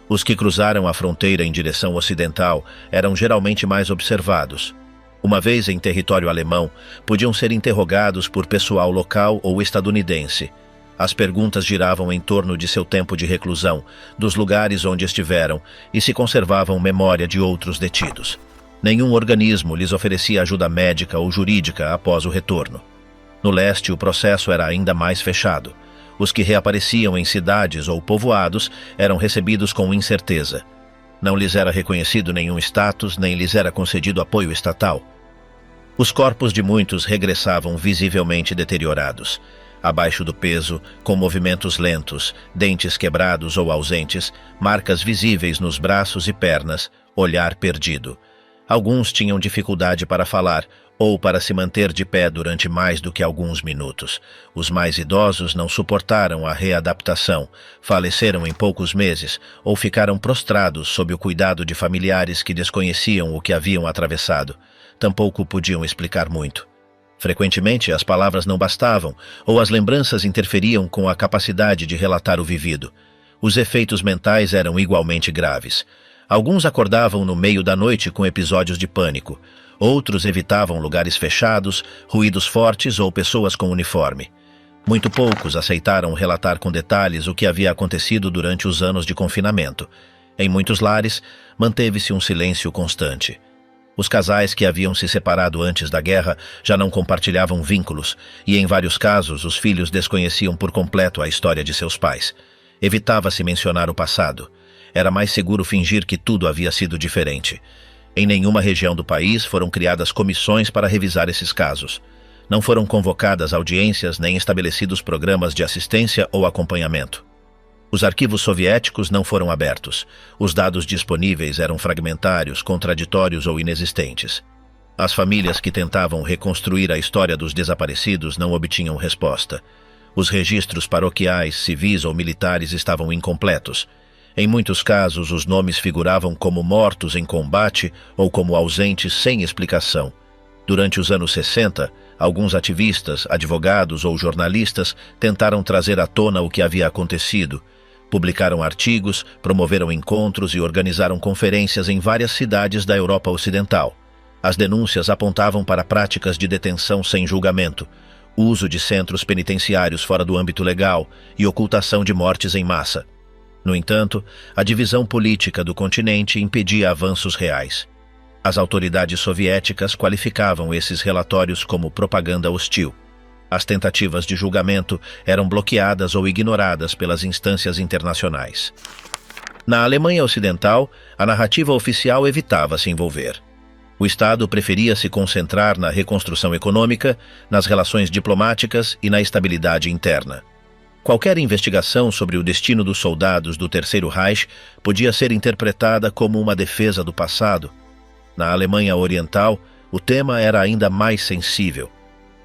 Os que cruzaram a fronteira em direção ocidental eram geralmente mais observados. Uma vez em território alemão, podiam ser interrogados por pessoal local ou estadunidense. As perguntas giravam em torno de seu tempo de reclusão, dos lugares onde estiveram, e se conservavam memória de outros detidos. Nenhum organismo lhes oferecia ajuda médica ou jurídica após o retorno. No leste, o processo era ainda mais fechado. Os que reapareciam em cidades ou povoados eram recebidos com incerteza. Não lhes era reconhecido nenhum status, nem lhes era concedido apoio estatal. Os corpos de muitos regressavam visivelmente deteriorados, abaixo do peso, com movimentos lentos, dentes quebrados ou ausentes, marcas visíveis nos braços e pernas, olhar perdido. Alguns tinham dificuldade para falar ou para se manter de pé durante mais do que alguns minutos. Os mais idosos não suportaram a readaptação, faleceram em poucos meses ou ficaram prostrados sob o cuidado de familiares que desconheciam o que haviam atravessado. Tampouco podiam explicar muito. Frequentemente, as palavras não bastavam, ou as lembranças interferiam com a capacidade de relatar o vivido. Os efeitos mentais eram igualmente graves. Alguns acordavam no meio da noite com episódios de pânico. Outros evitavam lugares fechados, ruídos fortes ou pessoas com uniforme. Muito poucos aceitaram relatar com detalhes o que havia acontecido durante os anos de confinamento. Em muitos lares, manteve-se um silêncio constante. Os casais que haviam se separado antes da guerra já não compartilhavam vínculos, e em vários casos os filhos desconheciam por completo a história de seus pais. Evitava-se mencionar o passado. Era mais seguro fingir que tudo havia sido diferente. Em nenhuma região do país foram criadas comissões para revisar esses casos. Não foram convocadas audiências nem estabelecidos programas de assistência ou acompanhamento. Os arquivos soviéticos não foram abertos. Os dados disponíveis eram fragmentários, contraditórios ou inexistentes. As famílias que tentavam reconstruir a história dos desaparecidos não obtinham resposta. Os registros paroquiais, civis ou militares estavam incompletos. Em muitos casos, os nomes figuravam como mortos em combate ou como ausentes sem explicação. Durante os anos 60, alguns ativistas, advogados ou jornalistas tentaram trazer à tona o que havia acontecido. Publicaram artigos, promoveram encontros e organizaram conferências em várias cidades da Europa Ocidental. As denúncias apontavam para práticas de detenção sem julgamento, uso de centros penitenciários fora do âmbito legal e ocultação de mortes em massa. No entanto, a divisão política do continente impedia avanços reais. As autoridades soviéticas qualificavam esses relatórios como propaganda hostil. As tentativas de julgamento eram bloqueadas ou ignoradas pelas instâncias internacionais. Na Alemanha Ocidental, a narrativa oficial evitava se envolver. O Estado preferia se concentrar na reconstrução econômica, nas relações diplomáticas e na estabilidade interna. Qualquer investigação sobre o destino dos soldados do Terceiro Reich podia ser interpretada como uma defesa do passado. Na Alemanha Oriental, o tema era ainda mais sensível.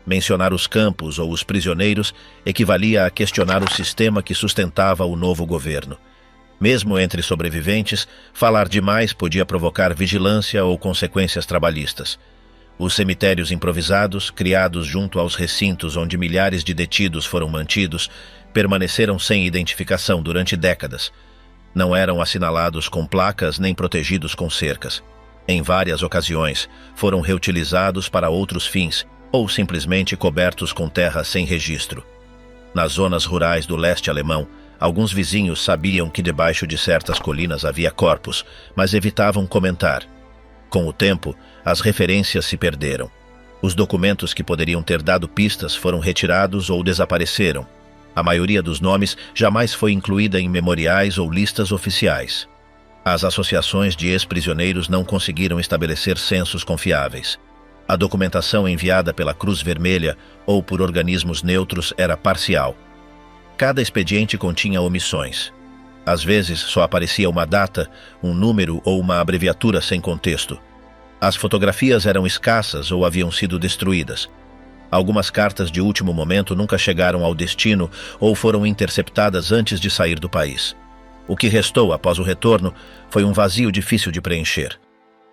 Mencionar os campos ou os prisioneiros equivalia a questionar o sistema que sustentava o novo governo. Mesmo entre sobreviventes, falar demais podia provocar vigilância ou consequências trabalhistas. Os cemitérios improvisados, criados junto aos recintos onde milhares de detidos foram mantidos, permaneceram sem identificação durante décadas. Não eram assinalados com placas nem protegidos com cercas. Em várias ocasiões, foram reutilizados para outros fins ou simplesmente cobertos com terra sem registro. Nas zonas rurais do leste alemão, alguns vizinhos sabiam que debaixo de certas colinas havia corpos, mas evitavam comentar. Com o tempo, as referências se perderam. Os documentos que poderiam ter dado pistas foram retirados ou desapareceram. A maioria dos nomes jamais foi incluída em memoriais ou listas oficiais. As associações de ex-prisioneiros não conseguiram estabelecer censos confiáveis. A documentação enviada pela Cruz Vermelha ou por organismos neutros era parcial. Cada expediente continha omissões. Às vezes, só aparecia uma data, um número ou uma abreviatura sem contexto. As fotografias eram escassas ou haviam sido destruídas. Algumas cartas de último momento nunca chegaram ao destino ou foram interceptadas antes de sair do país. O que restou após o retorno foi um vazio difícil de preencher.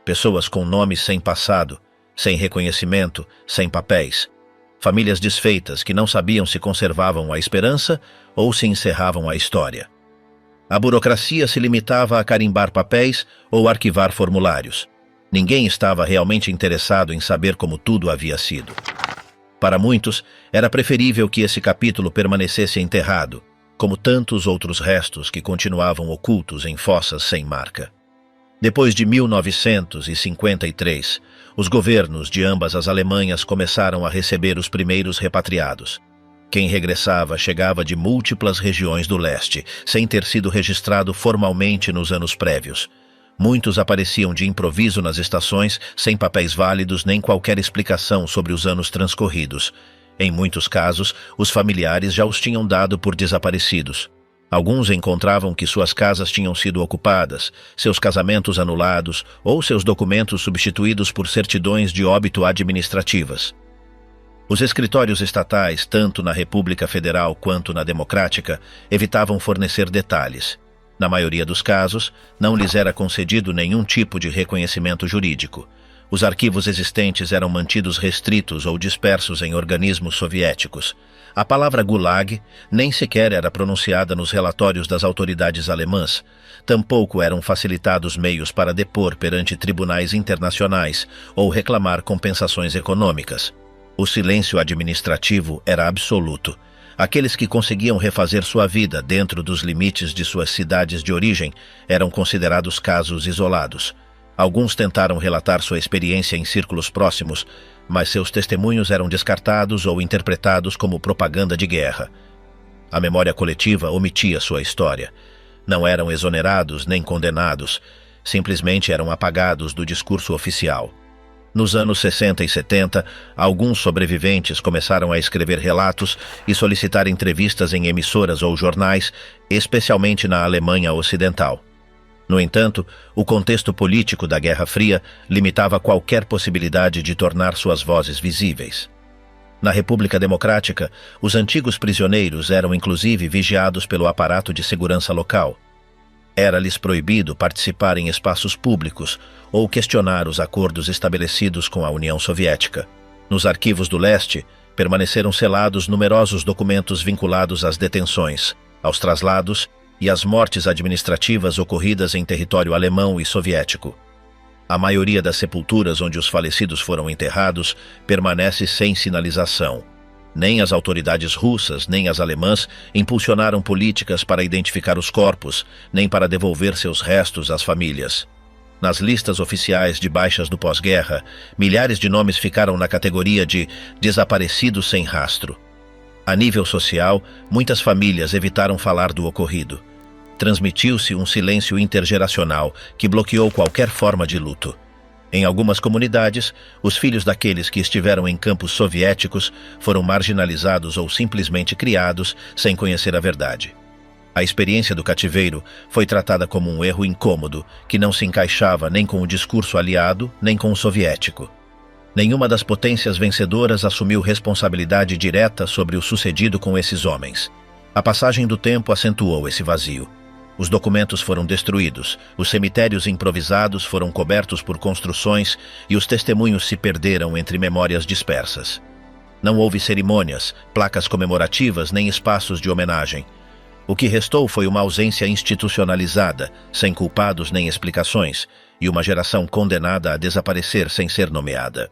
Pessoas com nomes sem passado, sem reconhecimento, sem papéis. Famílias desfeitas que não sabiam se conservavam a esperança ou se encerravam a história. A burocracia se limitava a carimbar papéis ou arquivar formulários. Ninguém estava realmente interessado em saber como tudo havia sido. Para muitos, era preferível que esse capítulo permanecesse enterrado, como tantos outros restos que continuavam ocultos em fossas sem marca. Depois de 1953, os governos de ambas as Alemanhas começaram a receber os primeiros repatriados. Quem regressava chegava de múltiplas regiões do leste, sem ter sido registrado formalmente nos anos prévios. Muitos apareciam de improviso nas estações, sem papéis válidos nem qualquer explicação sobre os anos transcorridos. Em muitos casos, os familiares já os tinham dado por desaparecidos. Alguns encontravam que suas casas tinham sido ocupadas, seus casamentos anulados ou seus documentos substituídos por certidões de óbito administrativas. Os escritórios estatais, tanto na República Federal quanto na Democrática, evitavam fornecer detalhes. Na maioria dos casos, não lhes era concedido nenhum tipo de reconhecimento jurídico. Os arquivos existentes eram mantidos restritos ou dispersos em organismos soviéticos. A palavra Gulag nem sequer era pronunciada nos relatórios das autoridades alemãs. Tampouco eram facilitados meios para depor perante tribunais internacionais ou reclamar compensações econômicas. O silêncio administrativo era absoluto. Aqueles que conseguiam refazer sua vida dentro dos limites de suas cidades de origem eram considerados casos isolados. Alguns tentaram relatar sua experiência em círculos próximos, mas seus testemunhos eram descartados ou interpretados como propaganda de guerra. A memória coletiva omitia sua história. Não eram exonerados nem condenados, simplesmente eram apagados do discurso oficial. Nos anos 60 e 70, alguns sobreviventes começaram a escrever relatos e solicitar entrevistas em emissoras ou jornais, especialmente na Alemanha Ocidental. No entanto, o contexto político da Guerra Fria limitava qualquer possibilidade de tornar suas vozes visíveis. Na República Democrática, os antigos prisioneiros eram inclusive vigiados pelo aparato de segurança local. Era-lhes proibido participar em espaços públicos ou questionar os acordos estabelecidos com a União Soviética. Nos arquivos do leste, permaneceram selados numerosos documentos vinculados às detenções, aos traslados e às mortes administrativas ocorridas em território alemão e soviético. A maioria das sepulturas onde os falecidos foram enterrados permanece sem sinalização. Nem as autoridades russas, nem as alemãs impulsionaram políticas para identificar os corpos, nem para devolver seus restos às famílias. Nas listas oficiais de baixas do pós-guerra, milhares de nomes ficaram na categoria de desaparecidos sem rastro. A nível social, muitas famílias evitaram falar do ocorrido. Transmitiu-se um silêncio intergeracional que bloqueou qualquer forma de luto. Em algumas comunidades, os filhos daqueles que estiveram em campos soviéticos foram marginalizados ou simplesmente criados sem conhecer a verdade. A experiência do cativeiro foi tratada como um erro incômodo que não se encaixava nem com o discurso aliado nem com o soviético. Nenhuma das potências vencedoras assumiu responsabilidade direta sobre o sucedido com esses homens. A passagem do tempo acentuou esse vazio. Os documentos foram destruídos, os cemitérios improvisados foram cobertos por construções e os testemunhos se perderam entre memórias dispersas. Não houve cerimônias, placas comemorativas nem espaços de homenagem. O que restou foi uma ausência institucionalizada, sem culpados nem explicações, e uma geração condenada a desaparecer sem ser nomeada.